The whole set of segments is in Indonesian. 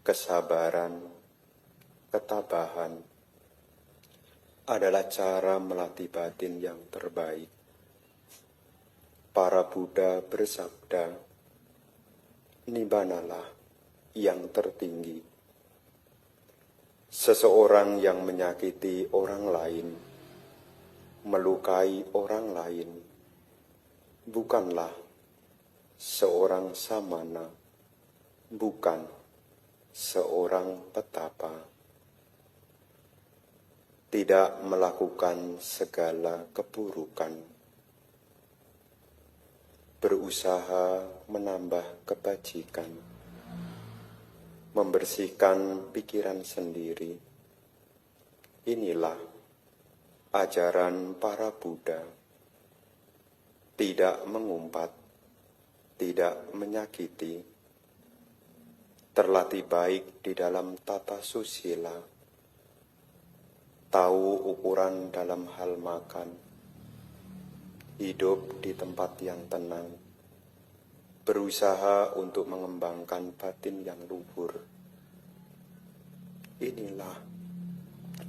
kesabaran, ketabahan adalah cara melatih batin yang terbaik. Para Buddha bersabda, Nibbanalah yang tertinggi. Seseorang yang menyakiti orang lain, melukai orang lain, bukanlah seorang samana, bukan seorang petapa. Tidak melakukan segala keburukan, berusaha menambah kebajikan, membersihkan pikiran sendiri. Inilah ajaran para Buddha. Tidak mengumpat, tidak menyakiti, terlatih baik di dalam tata susila, tahu ukuran dalam hal makan, hidup di tempat yang tenang, berusaha untuk mengembangkan batin yang luhur. Inilah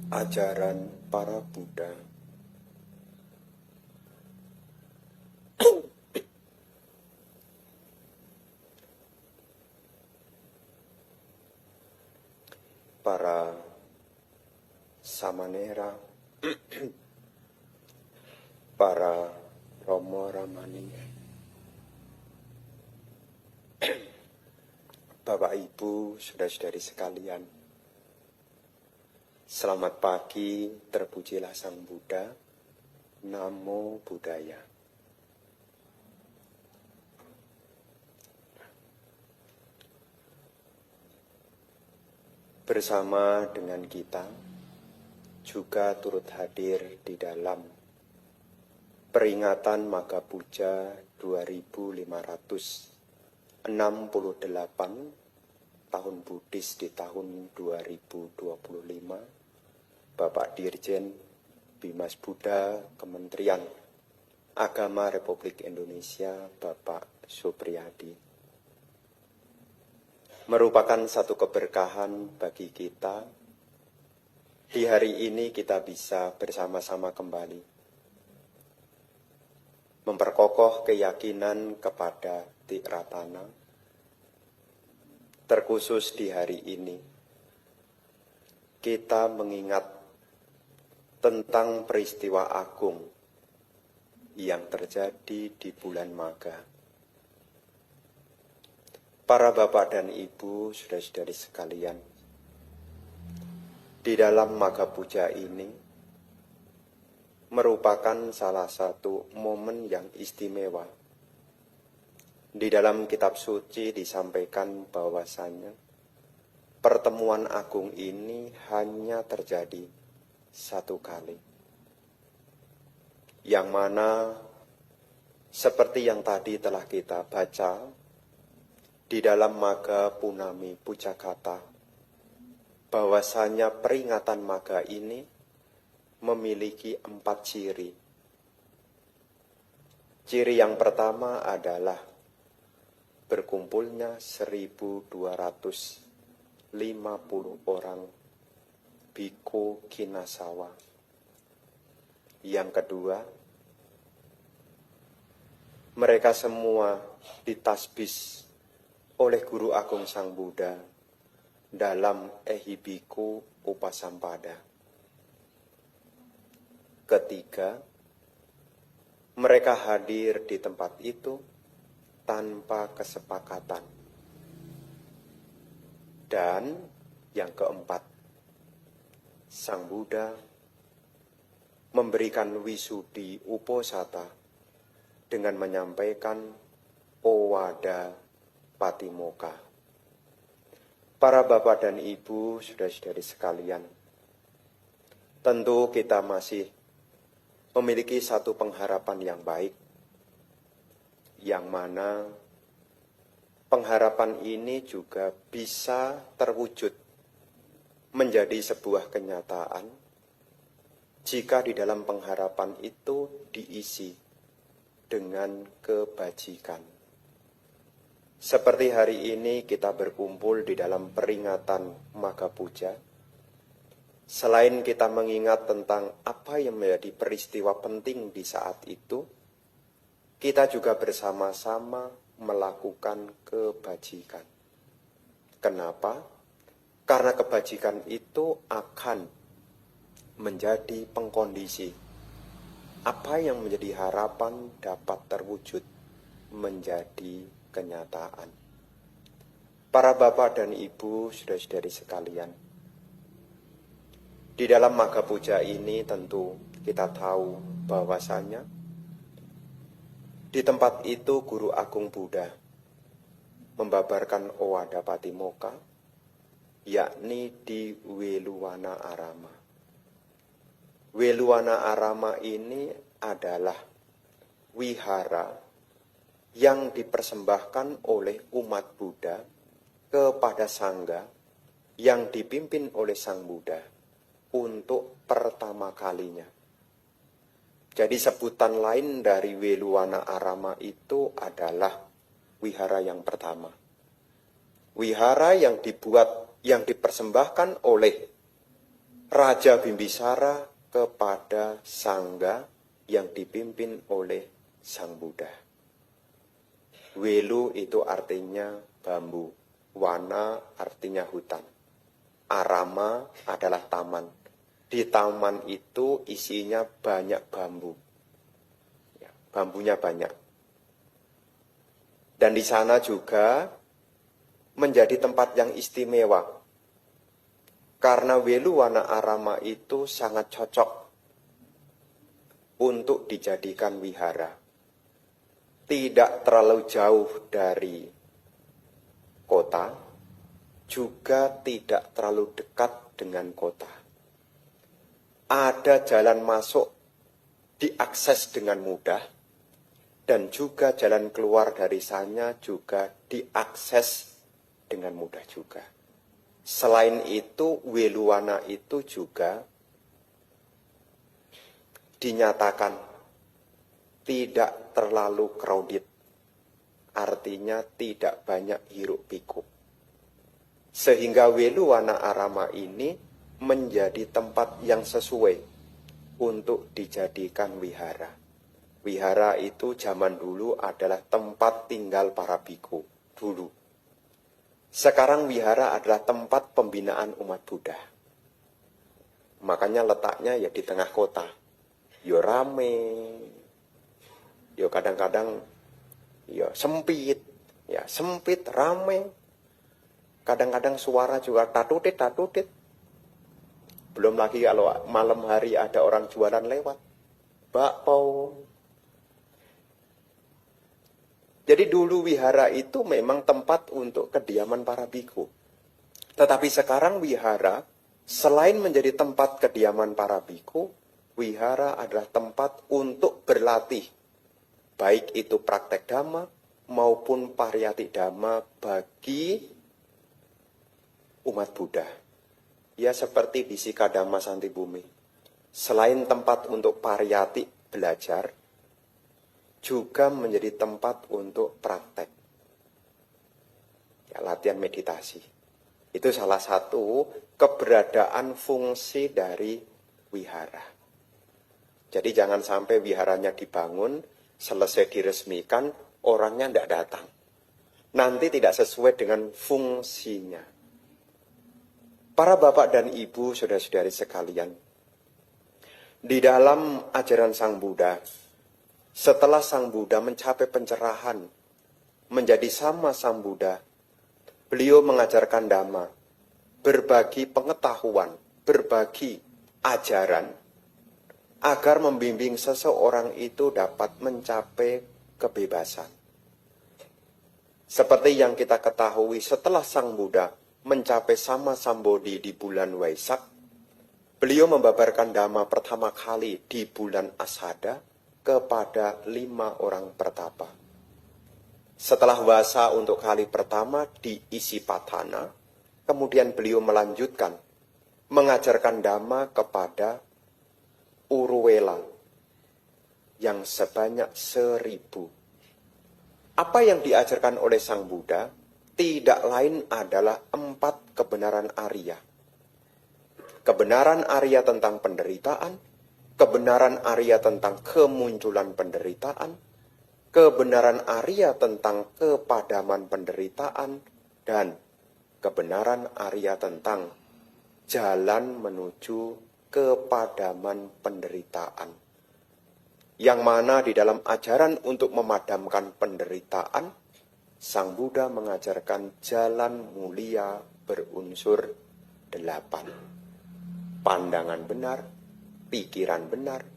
ajaran para Buddha. Para samanera, para romo ramani, Bapak Ibu, saudara-saudari sekalian, selamat pagi, terpujilah Sang Buddha, Namo Buddhaya. Bersama dengan kita juga turut hadir di dalam peringatan Magha Puja 2568 tahun Buddhis di tahun 2025, Bapak Dirjen Bimas Buddha Kementerian Agama Republik Indonesia, Bapak Supriyadi. Merupakan satu keberkahan bagi kita. Di hari ini kita bisa bersama-sama kembali memperkokoh keyakinan kepada Tikratana. Terkhusus di hari ini, kita mengingat tentang peristiwa agung yang terjadi di bulan Magha. Para Bapak dan Ibu, saudara-saudari sekalian, di dalam Magha Puja ini merupakan salah satu momen yang istimewa. Di dalam kitab suci disampaikan bahwasanya pertemuan agung ini hanya terjadi satu kali. Yang mana seperti yang tadi telah kita baca di dalam Magha Punami Pujakata, bahwasanya peringatan Magha ini memiliki 4 ciri. Ciri yang pertama adalah berkumpulnya 1.250 orang Bhikkhu Kinasawa. Yang kedua, mereka semua ditasbih oleh Guru Agung Sang Buddha dalam Ehibhikkhu Upasampada. Ketiga, mereka hadir di tempat itu tanpa kesepakatan. Dan yang keempat, Sang Buddha memberikan wisudi uposata dengan menyampaikan Owada Patimokkha. Para Bapak dan Ibu, saudara-saudari sekalian, tentu kita masih memiliki satu pengharapan yang baik, yang mana pengharapan ini juga bisa terwujud menjadi sebuah kenyataan jika di dalam pengharapan itu diisi dengan kebajikan. Seperti hari ini kita berkumpul di dalam peringatan Maga Puja, selain kita mengingat tentang apa yang menjadi peristiwa penting di saat itu, kita juga bersama-sama melakukan kebajikan. Kenapa? Karena kebajikan itu akan menjadi pengkondisi apa yang menjadi harapan dapat terwujud menjadi kenyataan. Para bapak dan ibu, saudara-saudari sekalian, di dalam Maga Puja ini tentu kita tahu bahwasanya di tempat itu Guru Agung Buddha membabarkan Owada Patimokkha, yakni di Weluwana Arama. Weluwana Arama ini adalah wihara yang dipersembahkan oleh umat Buddha kepada Sangga yang dipimpin oleh Sang Buddha untuk pertama kalinya. Jadi sebutan lain dari Weluwana Arama itu adalah wihara yang pertama. Wihara yang dipersembahkan oleh Raja Bimbisara kepada Sangga yang dipimpin oleh Sang Buddha. Welu itu artinya bambu, wana artinya hutan, arama adalah taman. Di taman itu isinya banyak bambu, ya, bambunya banyak. Dan di sana juga menjadi tempat yang istimewa, karena Weluwana Arama itu sangat cocok untuk dijadikan wihara. Tidak terlalu jauh dari kota, juga tidak terlalu dekat dengan kota. Ada jalan masuk diakses dengan mudah, dan juga jalan keluar dari sana juga diakses dengan mudah juga. Selain itu, Weluwana itu juga dinyatakan tidak terlalu crowded, artinya tidak banyak hiruk pikuk. Sehingga Weluwana Arama ini menjadi tempat yang sesuai untuk dijadikan wihara. Wihara itu zaman dulu adalah tempat tinggal para biku dulu. Sekarang wihara adalah tempat pembinaan umat Buddha. Makanya letaknya ya di tengah kota. Yo rame, yo kadang-kadang yo sempit, rame. Kadang-kadang suara juga tatutit. Belum lagi kalau malam hari ada orang jualan lewat, bakpao. Jadi dulu wihara itu memang tempat untuk kediaman para biku. Tetapi sekarang wihara, selain menjadi tempat kediaman para biku, wihara adalah tempat untuk berlatih. Baik itu praktek dhamma maupun pariyati dhamma bagi umat Buddha. Ya seperti di Sikadhamma Santibumi. Selain tempat untuk pariyati belajar, juga menjadi tempat untuk praktek. Ya, latihan meditasi. Itu salah satu keberadaan fungsi dari wihara. Jadi jangan sampai wiharanya dibangun, selesai diresmikan, orangnya tidak datang. Nanti tidak sesuai dengan fungsinya. Para bapak dan ibu, saudara-saudari sekalian, di dalam ajaran Sang Buddha, setelah Sang Buddha mencapai pencerahan, menjadi sama Sang Buddha, beliau mengajarkan dhamma, berbagi pengetahuan, berbagi ajaran, agar membimbing seseorang itu dapat mencapai kebebasan. Seperti yang kita ketahui, setelah Sang Buddha mencapai sama Sambodhi di bulan Waisak, beliau membabarkan dhamma pertama kali di bulan Ashada kepada 5 orang pertapa. Setelah wasa untuk kali pertama di Isipatana, kemudian beliau melanjutkan mengajarkan dhamma kepada Uruwela yang sebanyak 1000. Apa yang diajarkan oleh Sang Buddha tidak lain adalah 4 kebenaran Arya. Kebenaran Arya tentang penderitaan, kebenaran Arya tentang kemunculan penderitaan, kebenaran Arya tentang kepadaman penderitaan, dan kebenaran Arya tentang jalan menuju kepadaman penderitaan. Yang mana di dalam ajaran untuk memadamkan penderitaan, Sang Buddha mengajarkan jalan mulia berunsur 8. Pandangan benar, pikiran benar,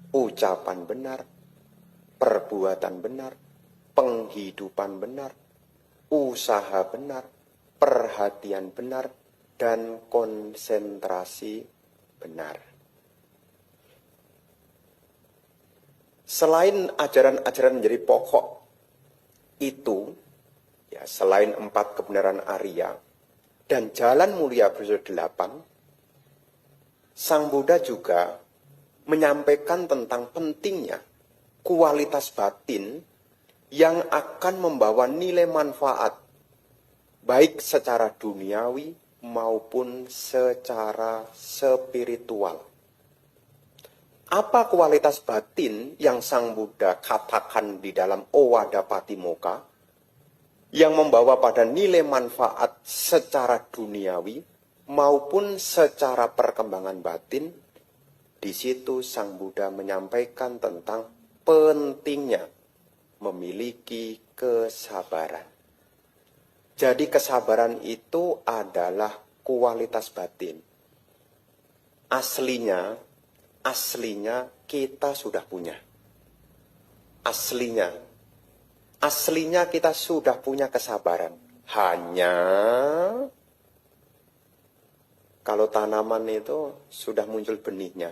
ucapan benar, perbuatan benar, penghidupan benar, usaha benar, perhatian benar, dan konsentrasi benar. Selain ajaran-ajaran menjadi pokok itu, ya, selain 4 kebenaran Arya dan jalan mulia berunsur 8, Sang Buddha juga menyampaikan tentang pentingnya kualitas batin yang akan membawa nilai manfaat baik secara duniawi maupun secara spiritual. Apa kualitas batin yang Sang Buddha katakan di dalam Owada Patimokkha yang membawa pada nilai manfaat secara duniawi maupun secara perkembangan batin? Di situ Sang Buddha menyampaikan tentang pentingnya memiliki kesabaran. Jadi kesabaran itu adalah kualitas batin. Aslinya kita sudah punya. Aslinya kita sudah punya kesabaran. Hanya kalau tanaman itu sudah muncul benihnya,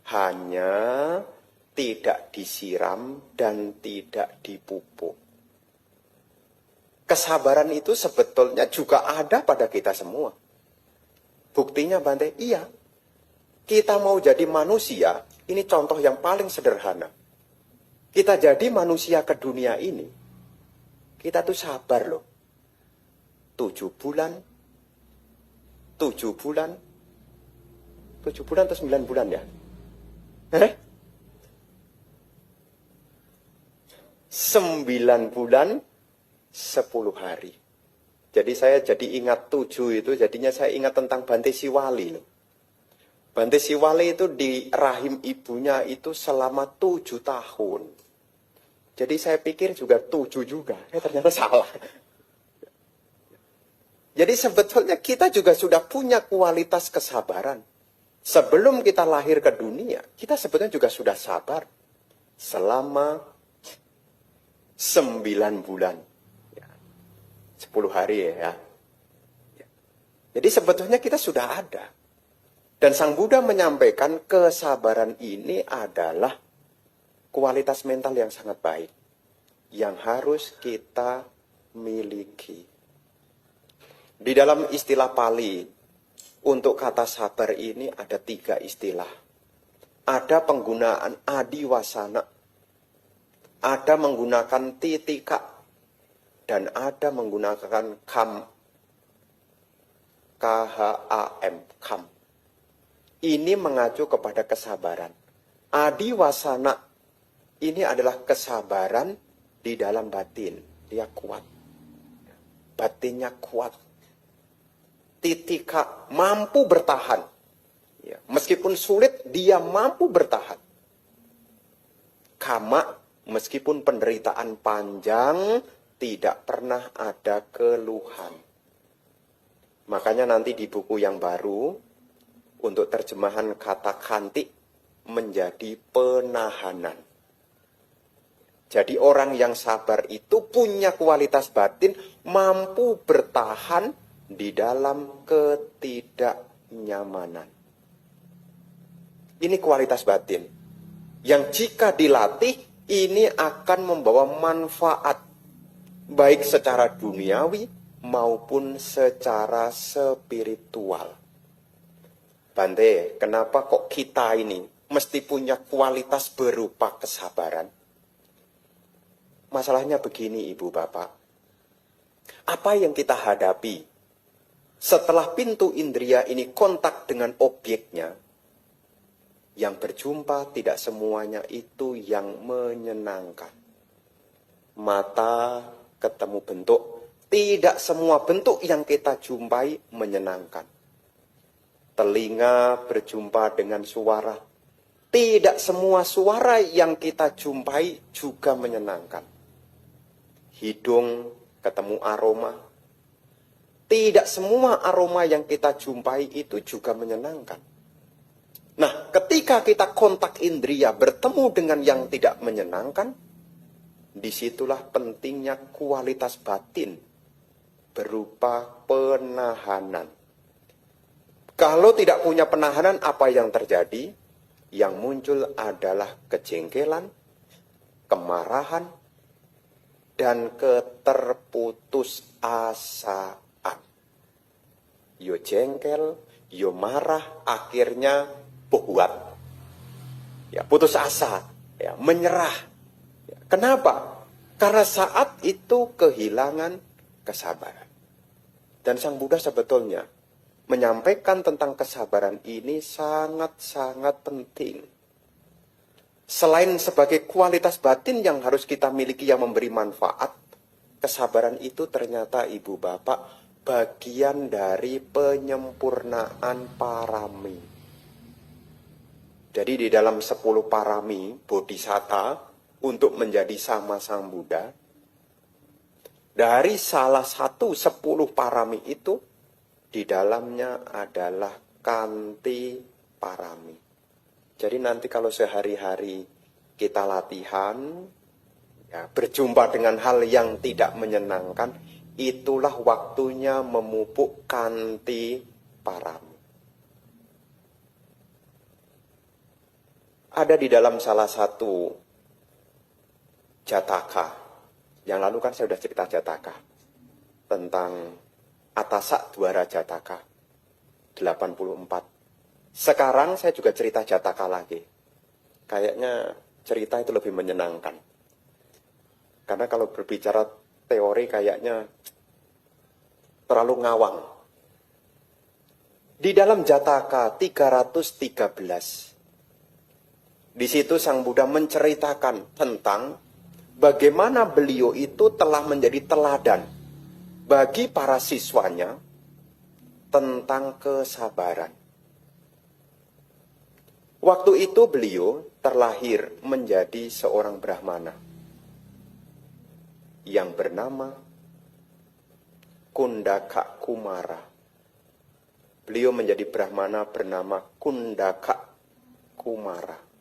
hanya tidak disiram dan tidak dipupuk. Kesabaran itu sebetulnya juga ada pada kita semua. Buktinya Bante, iya. Kita mau jadi manusia, ini contoh yang paling sederhana. Kita jadi manusia ke dunia ini, kita tuh sabar loh. 7 bulan atau 9 bulan ya? 9 bulan 10 hari. Jadi saya jadi ingat 7 itu, jadinya saya ingat tentang Bante Siwali loh. Bante Siwali itu di rahim ibunya itu selama 7 tahun. Jadi saya pikir juga 7 juga. Ternyata salah. Jadi sebetulnya kita juga sudah punya kualitas kesabaran. Sebelum kita lahir ke dunia, kita sebetulnya juga sudah sabar. Selama 9 bulan. 10 hari ya. Jadi sebetulnya kita sudah ada. Dan Sang Buddha menyampaikan kesabaran ini adalah kualitas mental yang sangat baik. Yang harus kita miliki. Di dalam istilah Pali, untuk kata sabar ini ada 3 istilah. Ada penggunaan adiwasana, ada menggunakan titika, dan ada menggunakan kam. K-H-A-M, kam. Ini mengacu kepada kesabaran. Adiwasana ini adalah kesabaran di dalam batin. Dia kuat. Batinnya kuat. Titika mampu bertahan. Ya, meskipun sulit, dia mampu bertahan. Kama, meskipun penderitaan panjang, tidak pernah ada keluhan. Makanya nanti di buku yang baru, untuk terjemahan kata kanti menjadi penahanan. Jadi orang yang sabar itu punya kualitas batin, mampu bertahan di dalam ketidaknyamanan. Ini kualitas batin. Yang jika dilatih, ini akan membawa manfaat. Baik secara duniawi maupun secara spiritual. Bante, kenapa kok kita ini mesti punya kualitas berupa kesabaran? Masalahnya begini Ibu Bapak. Apa yang kita hadapi setelah pintu indria ini kontak dengan objeknya, yang berjumpa tidak semuanya itu yang menyenangkan. Mata ketemu bentuk, tidak semua bentuk yang kita jumpai menyenangkan. Telinga berjumpa dengan suara, tidak semua suara yang kita jumpai juga menyenangkan. Hidung ketemu aroma, tidak semua aroma yang kita jumpai itu juga menyenangkan. Nah, ketika kita kontak indria bertemu dengan yang tidak menyenangkan, disitulah pentingnya kualitas batin berupa penahanan. Kalau tidak punya penahanan, apa yang terjadi? Yang muncul adalah kejengkelan, kemarahan, dan keterputusasaan. Yo jengkel, yo marah, akhirnya buat, ya putus asa, ya menyerah. Ya, kenapa? Karena saat itu kehilangan kesabaran. Dan Sang Buddha sebetulnya menyampaikan tentang kesabaran ini sangat-sangat penting. Selain sebagai kualitas batin yang harus kita miliki yang memberi manfaat, kesabaran itu ternyata Ibu Bapak bagian dari penyempurnaan parami. Jadi di dalam 10 parami bodhisatta untuk menjadi sama Sang Buddha, dari salah satu 10 parami itu, di dalamnya adalah kanti parami. Jadi nanti kalau sehari-hari kita latihan, ya, berjumpa dengan hal yang tidak menyenangkan, itulah waktunya memupuk kanti parami. Ada di dalam salah satu Jataka. Yang lalu kan saya sudah cerita Jataka. Tentang Atasa Dwara Jataka. 84. Sekarang saya juga cerita Jataka lagi. Kayaknya cerita itu lebih menyenangkan. Karena kalau berbicara teori kayaknya terlalu ngawang. Di dalam Jataka 313. Di situ Sang Buddha menceritakan tentang bagaimana beliau itu telah menjadi teladan bagi para siswanya tentang kesabaran. Waktu itu beliau terlahir menjadi seorang Brahmana yang bernama Kundaka Kumara. Beliau menjadi Brahmana bernama Kundaka Kumara.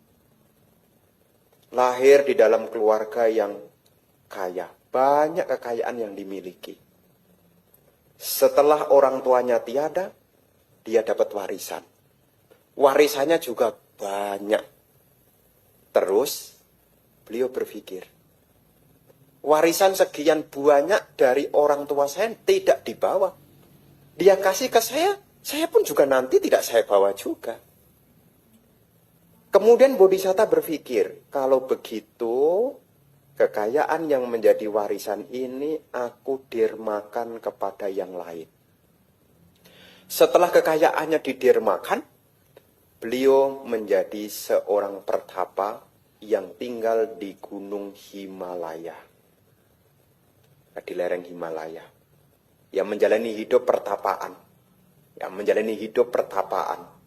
Lahir di dalam keluarga yang kaya, banyak kekayaan yang dimiliki. Setelah orang tuanya tiada, dia dapat warisan. Warisannya juga banyak. Terus, beliau berpikir, warisan sekian banyak dari orang tua saya tidak dibawa. Dia kasih ke saya pun juga nanti tidak saya bawa juga. Kemudian Bodhisatta berpikir, kalau begitu, kekayaan yang menjadi warisan ini aku dirmakan kepada yang lain. Setelah kekayaannya didirmakan, beliau menjadi seorang pertapa yang tinggal di Gunung Himalaya. Di lereng Himalaya. Yang menjalani hidup pertapaan.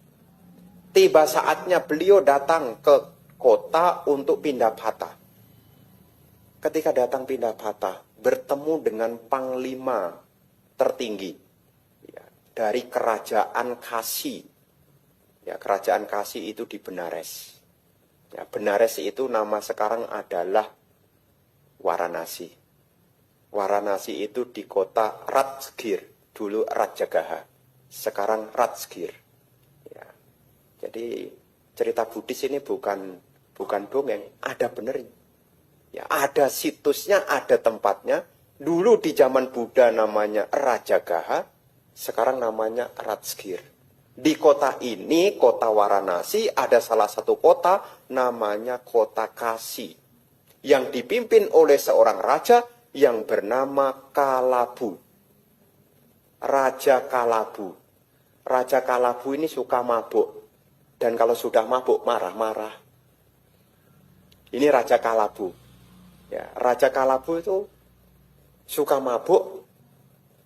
Tiba saatnya beliau datang ke kota untuk pindah patah. Ketika datang pindah patah, bertemu dengan panglima tertinggi dari kerajaan Kasi. Ya, kerajaan Kasi itu di Benares. Ya, Benares itu nama sekarang adalah Varanasi. Varanasi itu di kota Rajgir, dulu Rajagaha, sekarang Rajgir. Ya. Jadi cerita Buddhis ini bukan dongeng, ada benernya. Ya, ada situsnya, ada tempatnya. Dulu di zaman Buddha namanya Rajagaha, sekarang namanya Rajgir. Di kota ini, kota Varanasi, ada salah satu kota namanya kota Kasi. yang dipimpin oleh seorang raja yang bernama Kalabu. Raja Kalabu. Raja Kalabu ini suka mabuk. Dan kalau sudah mabuk, marah-marah. Ini Raja Kalabu. Ya, Raja Kalabu itu suka mabuk.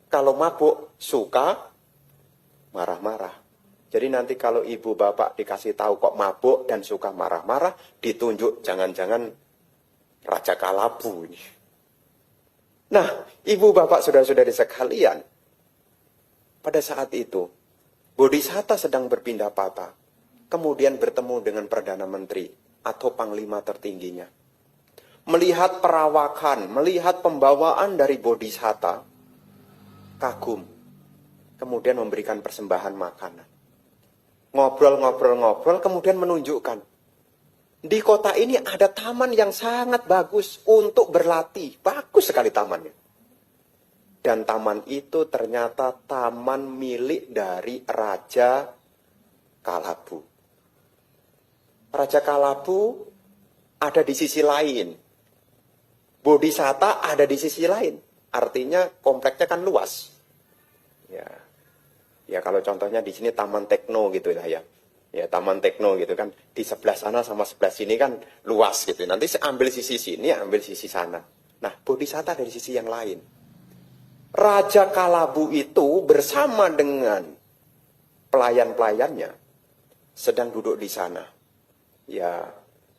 Kalau mabuk, suka marah-marah. Jadi nanti kalau ibu bapak dikasih tahu kok mabuk dan suka marah-marah, ditunjuk jangan-jangan Raja Kalabu ini. Nah, ibu bapak saudara-saudari sekalian, pada saat itu, Bodhisatta sedang berpindah patah, kemudian bertemu dengan Perdana Menteri atau Panglima tertingginya. Melihat perawakan, melihat pembawaan dari Bodhisatta, kagum, kemudian memberikan persembahan makanan. Ngobrol-ngobrol-ngobrol, kemudian menunjukkan. Di kota ini ada taman yang sangat bagus untuk berlatih. Bagus sekali tamannya. Dan taman itu ternyata taman milik dari Raja Kalabu. Raja Kalabu ada di sisi lain. Bodhisatta ada di sisi lain. Artinya kompleksnya kan luas. Ya kalau contohnya di sini Taman Tekno gitu lah ya. Ya Taman Tekno gitu kan. Di sebelah sana sama sebelah sini kan luas gitu. Nanti ambil sisi sini, ambil sisi sana. Nah, Bodhisatta dari sisi yang lain. Raja Kalabu itu bersama dengan pelayan-pelayannya sedang duduk di sana. Ya,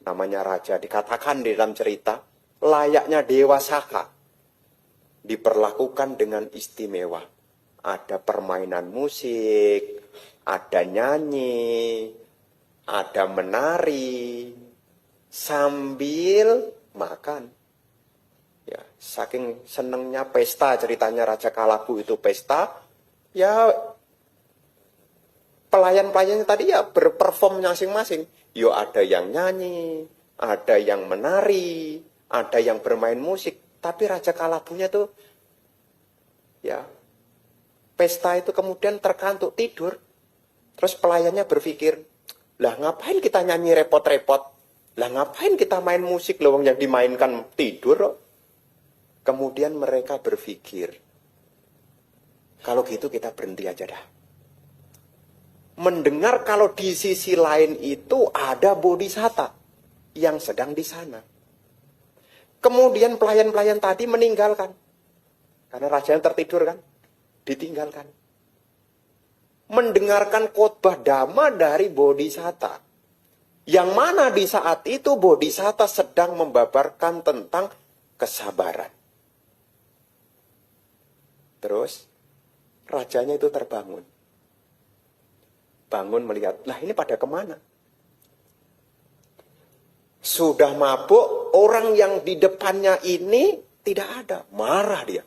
namanya raja dikatakan di dalam cerita layaknya Dewa Saka. Diperlakukan dengan istimewa. Ada permainan musik, ada nyanyi, ada menari, sambil makan. Ya, saking senengnya pesta, ceritanya Raja Kalabu itu pesta, ya pelayan-pelayannya tadi ya berperform masing-masing. Yo ada yang nyanyi, ada yang menari, ada yang bermain musik. Tapi Raja Kalabunya tuh, ya pesta itu kemudian terkantuk tidur. Terus pelayannya berpikir, lah ngapain kita nyanyi repot-repot? Lah ngapain kita main musik loh yang dimainkan tidur? Kemudian mereka berpikir, kalau gitu kita berhenti aja dah. Mendengar kalau di sisi lain itu ada Bodhisatta yang sedang di sana. Kemudian pelayan-pelayan tadi meninggalkan. Karena raja yang tertidur kan. Ditinggalkan. Mendengarkan khotbah Dhamma dari Bodhisatta. Yang mana di saat itu Bodhisatta sedang membabarkan tentang kesabaran. Terus rajanya itu terbangun. Bangun melihat, lah ini pada kemana? Sudah mabuk, orang yang di depannya ini tidak ada. Marah dia.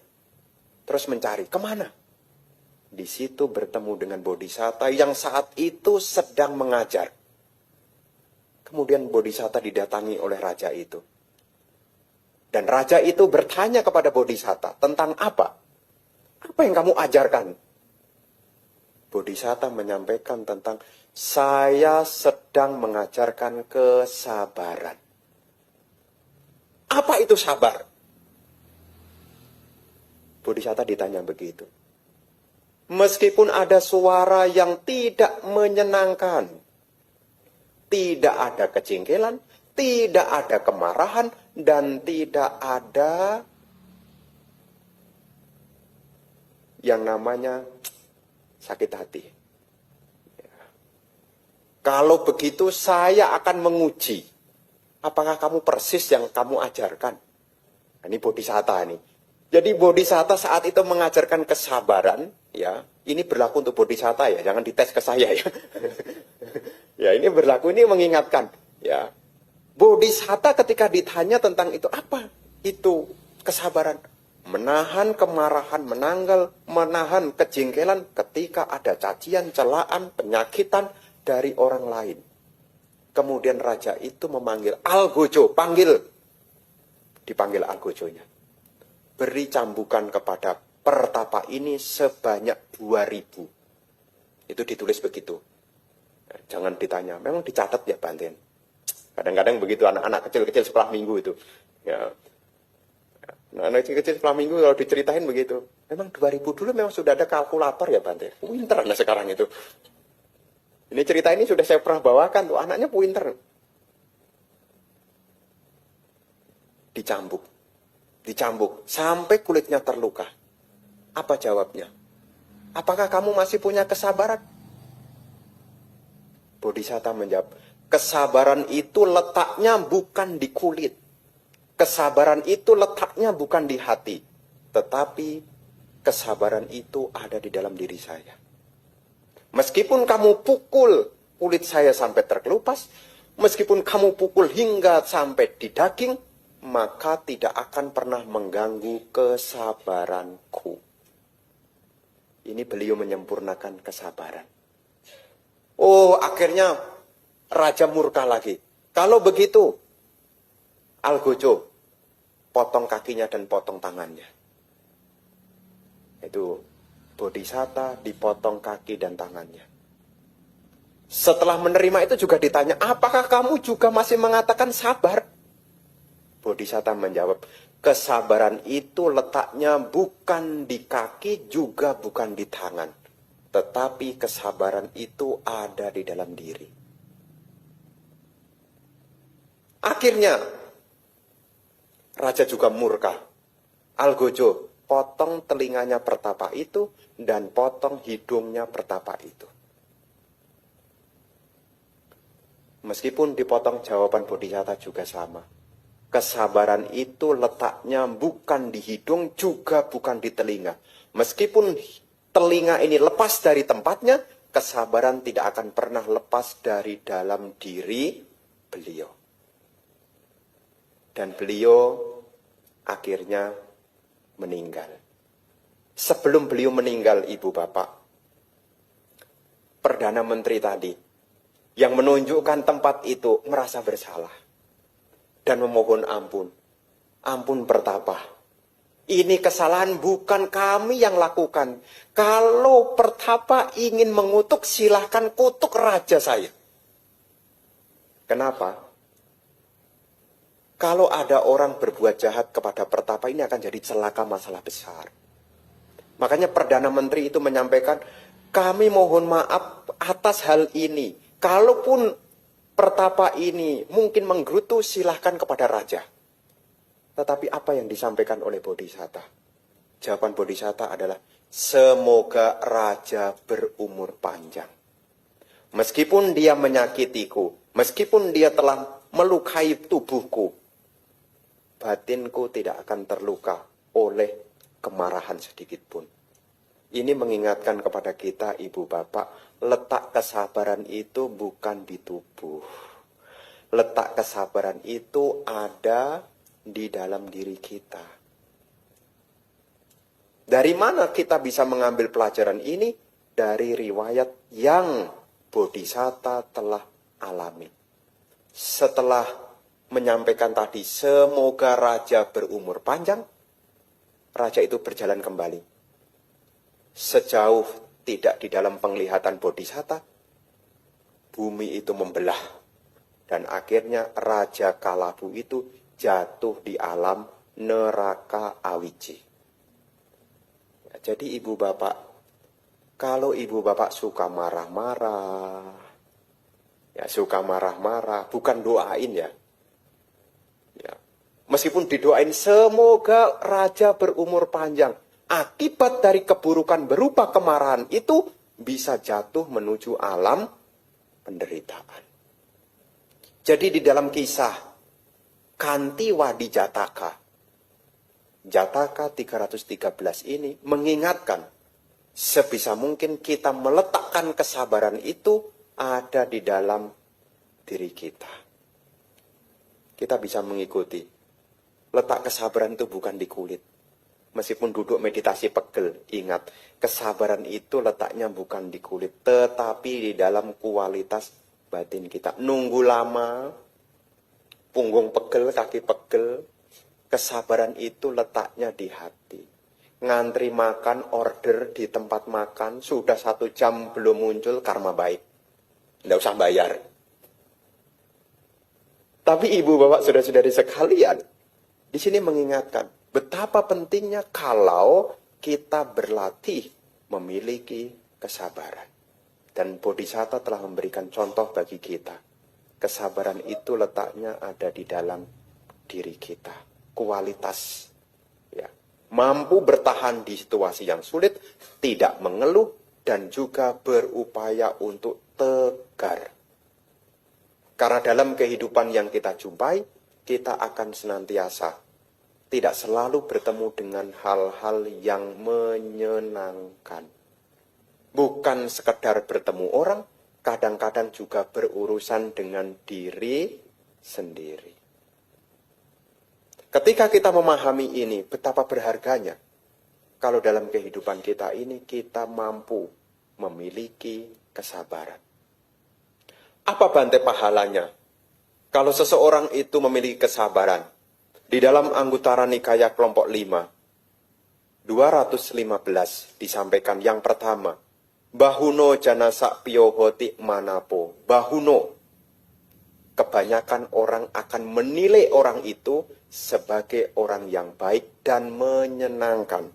Terus mencari, kemana? Di situ bertemu dengan Bodhisatta yang saat itu sedang mengajar. Kemudian Bodhisatta didatangi oleh raja itu. Dan raja itu bertanya kepada Bodhisatta tentang apa? Apa yang kamu ajarkan? Bodhisatta menyampaikan tentang saya sedang mengajarkan kesabaran. Apa itu sabar? Bodhisatta ditanya begitu. Meskipun ada suara yang tidak menyenangkan, tidak ada kejengkelan, tidak ada kemarahan, dan tidak ada yang namanya sakit hati. Kalau begitu saya akan menguji, apakah kamu persis yang kamu ajarkan? Ini Bodhisatta nih. Jadi Bodhisatta saat itu mengajarkan kesabaran, ya. Ini berlaku untuk Bodhisatta ya, jangan dites ke saya ya. Ya, ini berlaku, ini mengingatkan, ya. Bodhisatta ketika ditanya tentang itu, apa itu kesabaran? Menahan kemarahan, menahan kejengkelan ketika ada cacian, celaan, penyakitan dari orang lain. Kemudian raja itu memanggil Algojo, dipanggil Algojonya. Beri cambukan kepada pertapa ini sebanyak 2000. Itu ditulis begitu. Jangan ditanya, memang dicatat ya Banten. Kadang-kadang begitu anak-anak kecil-kecil sekolah minggu itu. Ya. Nah, anak kecil Flamingo kalau diceritain begitu. Memang 2000 dulu memang sudah ada kalkulator ya Bante. Pinter anak sekarang itu. Ini cerita ini sudah saya pernah bawakan tuh. Anaknya pinter. Dicambuk. Dicambuk. Sampai kulitnya terluka. Apa jawabnya? Apakah kamu masih punya kesabaran? Bodhisatta menjawab, kesabaran itu letaknya bukan di kulit. Kesabaran itu letaknya bukan di hati. Tetapi kesabaran itu ada di dalam diri saya. Meskipun kamu pukul kulit saya sampai terkelupas, meskipun kamu pukul hingga sampai di daging, maka tidak akan pernah mengganggu kesabaranku. Ini beliau menyempurnakan kesabaran. Oh, akhirnya raja murka lagi. Kalau begitu, Algojo, potong kakinya dan potong tangannya. Itu Bodhisatta dipotong kaki dan tangannya. Setelah menerima itu juga ditanya, apakah kamu juga masih mengatakan sabar? Bodhisatta menjawab, kesabaran itu letaknya bukan di kaki juga bukan di tangan. Tetapi kesabaran itu ada di dalam diri. Akhirnya, raja juga murka. Algojo, potong telinganya pertapa itu dan potong hidungnya pertapa itu. Meskipun dipotong, jawaban Bodhisatta juga sama. Kesabaran itu letaknya bukan di hidung juga bukan di telinga. Meskipun telinga ini lepas dari tempatnya, kesabaran tidak akan pernah lepas dari dalam diri beliau. Dan beliau akhirnya meninggal. Sebelum beliau meninggal, Ibu Bapak, Perdana Menteri tadi yang menunjukkan tempat itu merasa bersalah dan memohon ampun. Ampun Pertapa. Ini kesalahan bukan kami yang lakukan. Kalau Pertapa ingin mengutuk, silahkan kutuk raja saya. Kenapa? Kalau ada orang berbuat jahat kepada Pertapa, ini akan jadi celaka masalah besar. Makanya Perdana Menteri itu menyampaikan, kami mohon maaf atas hal ini. Kalaupun Pertapa ini mungkin menggerutu, silahkan kepada raja. Tetapi apa yang disampaikan oleh Bodhisatta? Jawaban Bodhisatta adalah, semoga raja berumur panjang. Meskipun dia menyakitiku, meskipun dia telah melukai tubuhku, batinku tidak akan terluka oleh kemarahan sedikit pun. Ini mengingatkan kepada kita, Ibu Bapak, letak kesabaran itu bukan di tubuh. Letak kesabaran itu ada di dalam diri kita. Dari mana kita bisa mengambil pelajaran ini? Dari riwayat yang Bodhisatta telah alami. Setelah menyampaikan tadi, semoga raja berumur panjang, raja itu berjalan kembali. Sejauh tidak di dalam penglihatan Bodhisatta, bumi itu membelah. Dan akhirnya Raja Kalabu itu jatuh di alam neraka Awiji. Ya, jadi Ibu Bapak, kalau Ibu Bapak suka marah-marah, ya suka marah-marah, bukan doain ya. Ya. Meskipun didoain semoga raja berumur panjang, akibat dari keburukan berupa kemarahan itu bisa jatuh menuju alam penderitaan. Jadi di dalam kisah Kanti Wadi Jataka, Jataka 313 ini mengingatkan sebisa mungkin kita meletakkan kesabaran itu ada di dalam diri kita. Kita bisa mengikuti. Letak kesabaran itu bukan di kulit. Meskipun duduk meditasi pegel, ingat, kesabaran itu letaknya bukan di kulit, tetapi di dalam kualitas batin kita. Nunggu lama, punggung pegel, kaki pegel, kesabaran itu letaknya di hati. Ngantri makan, order di tempat makan, sudah 1 jam belum muncul, karma baik. Nggak usah bayar. Tapi Ibu Bapak Saudara-saudari sekalian, Di sini mengingatkan betapa pentingnya kalau kita berlatih memiliki kesabaran. Dan Bodhisatta telah memberikan contoh bagi kita. Kesabaran itu letaknya ada di dalam diri kita. Kualitas. Ya. Mampu bertahan di situasi yang sulit, tidak mengeluh, dan juga berupaya untuk tegar. Karena dalam kehidupan yang kita jumpai, kita akan senantiasa tidak selalu bertemu dengan hal-hal yang menyenangkan. Bukan sekedar bertemu orang, kadang-kadang juga berurusan dengan diri sendiri. Ketika kita memahami ini, betapa berharganya kalau dalam kehidupan kita ini kita mampu memiliki kesabaran. Apa bantai pahalanya? Kalau seseorang itu memiliki kesabaran, di dalam Anggutara Nikaya kelompok 5, 215 disampaikan yang pertama, Bahuno janasa piyohoti manapo. Bahuno. Kebanyakan orang akan menilai orang itu sebagai orang yang baik dan menyenangkan.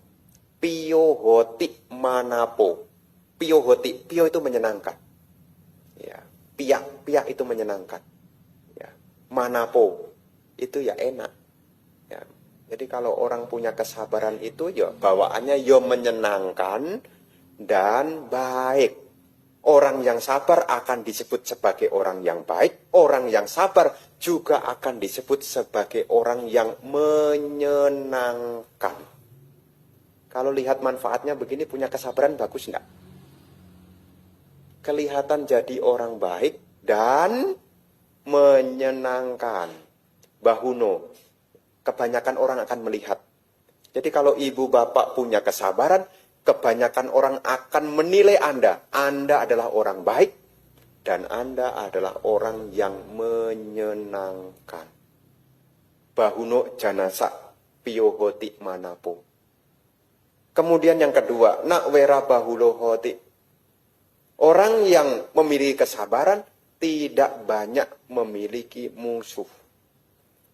Piyohoti manapo. Piyohoti, piyo itu menyenangkan. Ya, piak itu menyenangkan. Ya, manapo itu ya enak. Ya, jadi kalau orang punya kesabaran itu ya bawaannya ya menyenangkan dan baik. Orang yang sabar akan disebut sebagai orang yang baik. Orang yang sabar juga akan disebut sebagai orang yang menyenangkan. Kalau lihat manfaatnya begini, punya kesabaran bagus enggak? Kelihatan jadi orang baik dan menyenangkan. Bahuno. Kebanyakan orang akan melihat. Jadi kalau ibu bapak punya kesabaran, kebanyakan orang akan menilai Anda. Anda adalah orang baik dan Anda adalah orang yang menyenangkan. Bahuno janasa piyohoti manapo. Kemudian yang kedua, nak wera bahulo hoti. Orang yang memiliki kesabaran tidak banyak memiliki musuh.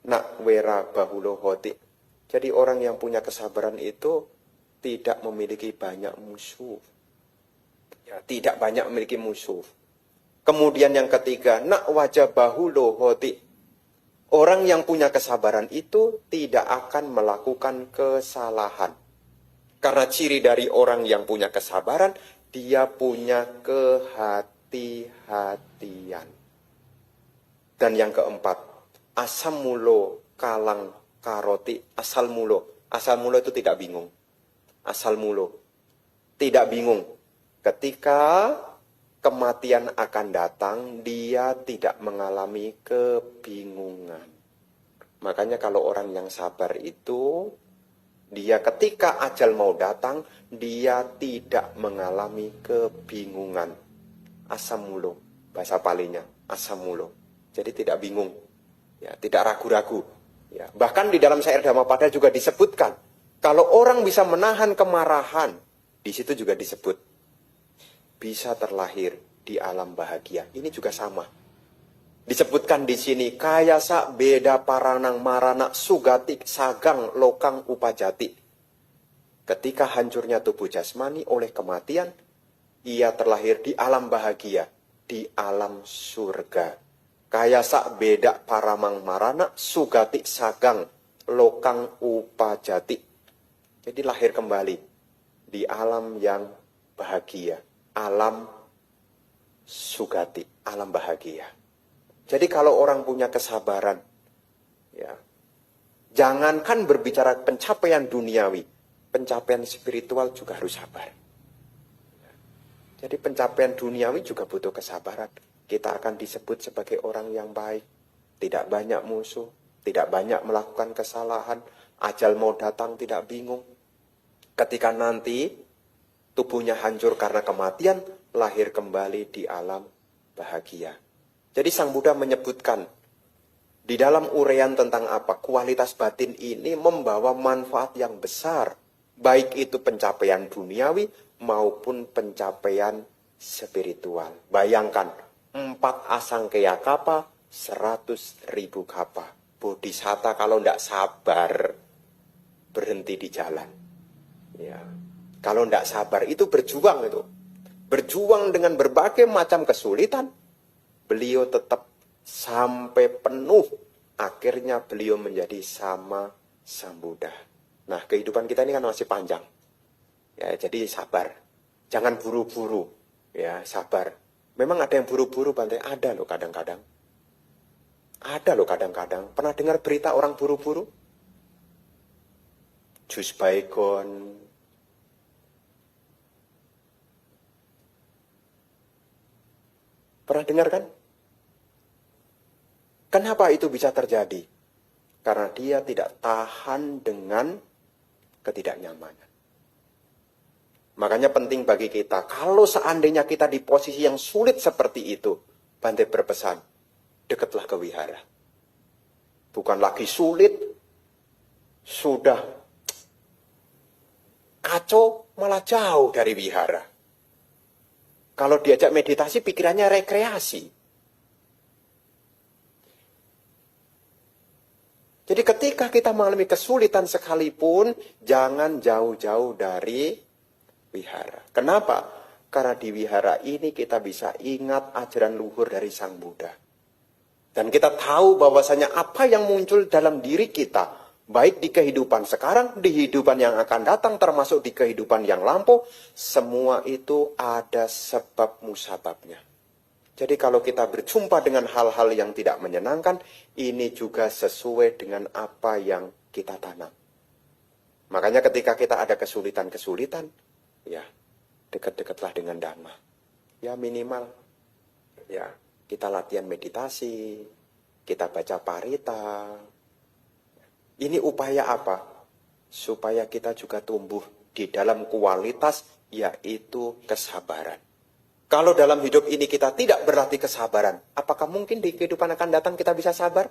Nak wera bahulo hoti. Jadi orang yang punya kesabaran itu tidak memiliki banyak musuh. Ya, tidak banyak memiliki musuh. Kemudian yang ketiga, nak wajah bahulo hoti. Orang yang punya kesabaran itu tidak akan melakukan kesalahan. Karena ciri dari orang yang punya kesabaran, dia punya kehati-hatian. Dan yang keempat, asam mulo kalang karoti, asal mulo. Asal mulo itu tidak bingung. Asal mulo. Tidak bingung. Ketika kematian akan datang, dia tidak mengalami kebingungan. Makanya kalau orang yang sabar itu, dia ketika ajal mau datang, dia tidak mengalami kebingungan. Asam mulo. Bahasa Palinya, asam mulo. Jadi tidak bingung. Ya, tidak ragu-ragu. Ya, bahkan di dalam syair Dhammapada juga disebutkan, kalau orang bisa menahan kemarahan, di situ juga disebut bisa terlahir di alam bahagia. Ini juga sama. Disebutkan di sini kayasa beda paranang marana sugati sagang lokang upajati. Ketika hancurnya tubuh jasmani oleh kematian, ia terlahir di alam bahagia, di alam surga. Kayasa beda paramang marana sugati sagang lokang upajati. Jadi lahir kembali di alam yang bahagia, alam sugati, alam bahagia. Jadi kalau orang punya kesabaran, ya, jangankan berbicara pencapaian duniawi, pencapaian spiritual juga harus sabar. Jadi pencapaian duniawi juga butuh kesabaran. Kita akan disebut sebagai orang yang baik, tidak banyak musuh, tidak banyak melakukan kesalahan, ajal mau datang tidak bingung. Ketika nanti tubuhnya hancur karena kematian, lahir kembali di alam bahagia. Jadi Sang Buddha menyebutkan di dalam uraian tentang apa? Kualitas batin ini membawa manfaat yang besar. Baik itu pencapaian duniawi maupun pencapaian spiritual. Bayangkan, 4 asangkaya kapa, 100.000 kapa. Bodhisatta kalau tidak sabar berhenti di jalan. Ya. Kalau tidak sabar itu berjuang itu. Berjuang dengan berbagai macam kesulitan. Beliau tetap sampai penuh. Akhirnya beliau menjadi sama Sang Buddha. Nah, kehidupan kita ini kan masih panjang. Ya, jadi sabar. Jangan buru-buru. Ya, sabar. Memang ada yang buru-buru, Bante? Ada loh kadang-kadang. Ada loh kadang-kadang. Pernah dengar berita orang buru-buru? Jus baygon. Pernah dengar kan? Kenapa itu bisa terjadi? Karena dia tidak tahan dengan ketidaknyamanan. Makanya penting bagi kita, kalau seandainya kita di posisi yang sulit seperti itu, Bante berpesan, dekatlah ke wihara. Bukan lagi sulit, sudah kacau, malah jauh dari wihara. Kalau diajak meditasi, pikirannya rekreasi. Jadi ketika kita mengalami kesulitan sekalipun, jangan jauh-jauh dari wihara. Kenapa? Karena di wihara ini kita bisa ingat ajaran luhur dari Sang Buddha. Dan kita tahu bahwasanya apa yang muncul dalam diri kita, baik di kehidupan sekarang, di kehidupan yang akan datang, termasuk di kehidupan yang lampau, semua itu ada sebab musababnya. Jadi kalau kita berjumpa dengan hal-hal yang tidak menyenangkan, ini juga sesuai dengan apa yang kita tanam. Makanya ketika kita ada kesulitan-kesulitan, ya dekat-dekatlah dengan Dhamma. Ya minimal, ya kita latihan meditasi, kita baca parita. Ini upaya apa? Supaya kita juga tumbuh di dalam kualitas, yaitu kesabaran. Kalau dalam hidup ini kita tidak berlatih kesabaran, apakah mungkin di kehidupan akan datang kita bisa sabar?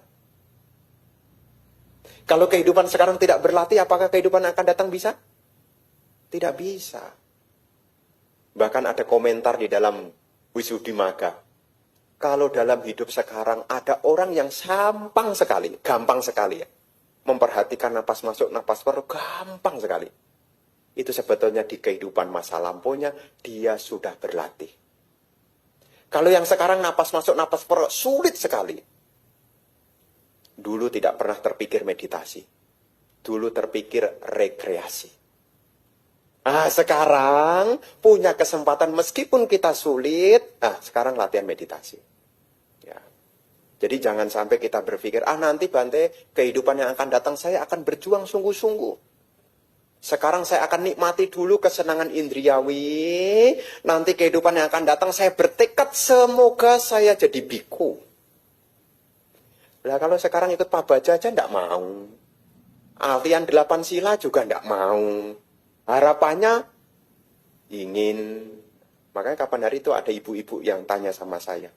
Kalau kehidupan sekarang tidak berlatih, apakah kehidupan akan datang bisa? Tidak bisa. Bahkan ada komentar di dalam Wisuddhimagga. Kalau dalam hidup sekarang ada orang yang gampang sekali ya, memperhatikan napas masuk, napas keluar, gampang sekali. Itu sebetulnya di kehidupan masa lampaunya, dia sudah berlatih. Kalau yang sekarang napas masuk, napas keluar, sulit sekali. Dulu tidak pernah terpikir meditasi. Dulu terpikir rekreasi. Sekarang punya kesempatan meskipun kita sulit, sekarang latihan meditasi. Ya. Jadi jangan sampai kita berpikir, nanti Bante, kehidupan yang akan datang saya akan berjuang sungguh-sungguh. Sekarang saya akan nikmati dulu kesenangan indriawi. Nanti kehidupan yang akan datang saya bertekad semoga saya jadi biku. Lah kalau sekarang ikut pabaja aja enggak mau. Latihan 8 sila juga enggak mau. Harapannya ingin. Makanya kapan hari itu ada ibu-ibu yang tanya sama saya.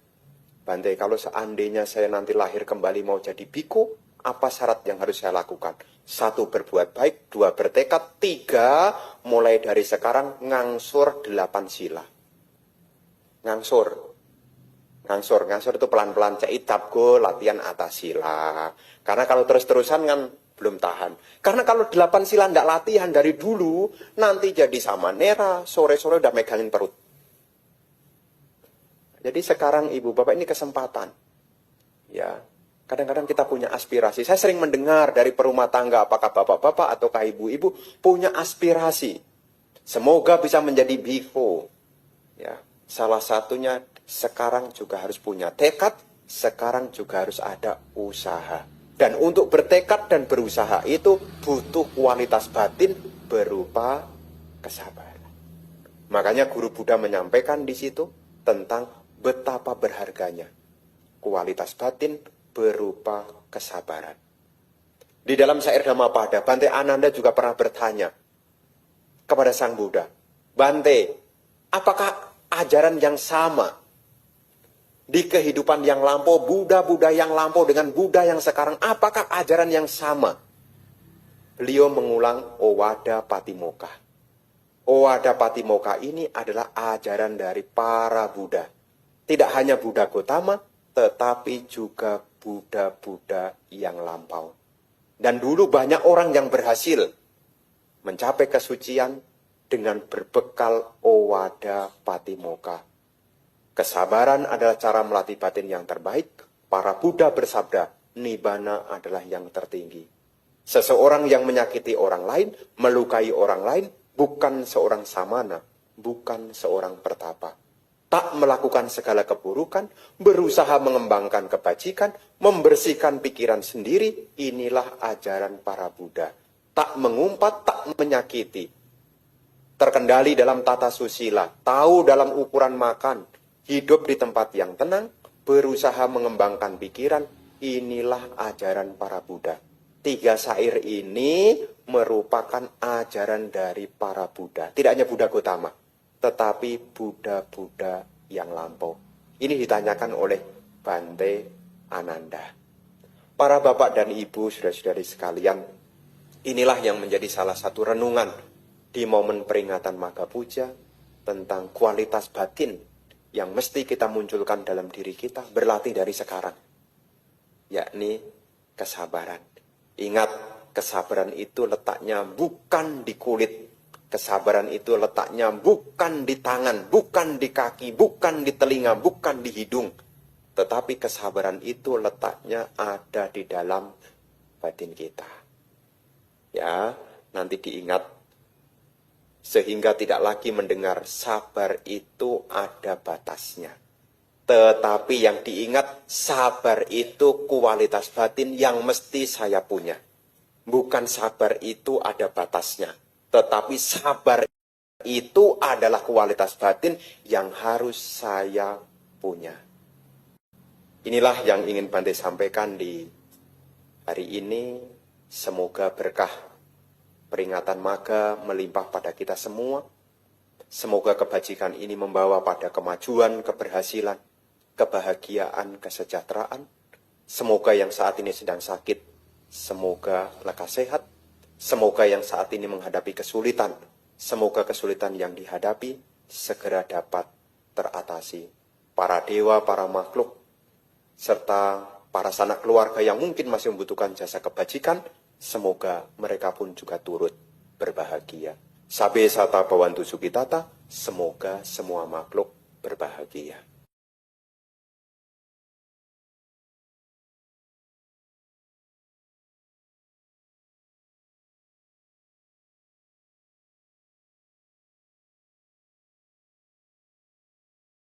Bante, kalau seandainya saya nanti lahir kembali mau jadi biku, apa syarat yang harus saya lakukan? 1, berbuat baik. 2, bertekad. 3, mulai dari sekarang ngangsur 8 sila. Ngangsur itu pelan-pelan. Cait tabgo, latihan atas sila. Karena kalau terus-terusan kan belum tahan. Karena kalau 8 sila nggak latihan dari dulu, nanti jadi samanera, sore-sore udah megangin perut. Jadi sekarang ibu bapak ini kesempatan. Ya. Kadang-kadang kita punya aspirasi. Saya sering mendengar dari perumah tangga, apakah bapak-bapak ataukah ibu-ibu punya aspirasi. Semoga bisa menjadi bhikkhu. Ya, salah satunya sekarang juga harus punya tekad, sekarang juga harus ada usaha. Dan untuk bertekad dan berusaha itu butuh kualitas batin berupa kesabaran. Makanya guru Buddha menyampaikan di situ tentang betapa berharganya kualitas batin berupa kesabaran. Di dalam syair Dhammapada, Bante Ananda juga pernah bertanya kepada Sang Buddha, Bante, apakah ajaran yang sama di kehidupan yang lampau, Buddha-Buddha yang lampau dengan Buddha yang sekarang, apakah ajaran yang sama? Beliau mengulang Owada Patimokkha. Owada Patimokkha ini adalah ajaran dari para Buddha. Tidak hanya Buddha Gautama, tetapi juga Buddha-Buddha yang lampau. Dan dulu banyak orang yang berhasil mencapai kesucian dengan berbekal Owada Patimokkha. Kesabaran adalah cara melatih batin yang terbaik. Para Buddha bersabda, Nibbana adalah yang tertinggi. Seseorang yang menyakiti orang lain, melukai orang lain, bukan seorang samana, bukan seorang pertapa. Tak melakukan segala keburukan, berusaha mengembangkan kebajikan, membersihkan pikiran sendiri, inilah ajaran para Buddha. Tak mengumpat, tak menyakiti. Terkendali dalam tata susila, tahu dalam ukuran makan, hidup di tempat yang tenang, berusaha mengembangkan pikiran, inilah ajaran para Buddha. 3 syair ini merupakan ajaran dari para Buddha. Tidak hanya Buddha Gautama, tetapi Buddha-Buddha yang lampau. Ini ditanyakan oleh Bante Ananda. Para bapak dan ibu, saudara-saudari sekalian, inilah yang menjadi salah satu renungan di momen peringatan Magha Puja tentang kualitas batin yang mesti kita munculkan dalam diri kita, berlatih dari sekarang, yakni kesabaran. Ingat, kesabaran itu letaknya bukan di kulit. Kesabaran itu letaknya bukan di tangan, bukan di kaki, bukan di telinga, bukan di hidung. Tetapi kesabaran itu letaknya ada di dalam batin kita. Ya, nanti diingat. Sehingga tidak lagi mendengar sabar itu ada batasnya. Tetapi yang diingat, sabar itu kualitas batin yang mesti saya punya. Bukan sabar itu ada batasnya. Tetapi sabar itu adalah kualitas batin yang harus saya punya. Inilah yang ingin Bante sampaikan di hari ini. Semoga berkah peringatan Magha melimpah pada kita semua. Semoga kebajikan ini membawa pada kemajuan, keberhasilan, kebahagiaan, kesejahteraan. Semoga yang saat ini sedang sakit, semoga lekas sehat. Semoga yang saat ini menghadapi kesulitan, semoga kesulitan yang dihadapi segera dapat teratasi. Para dewa, para makhluk, serta para sanak keluarga yang mungkin masih membutuhkan jasa kebajikan, semoga mereka pun juga turut berbahagia. Sabe sata bhavantu sukitata, semoga semua makhluk berbahagia.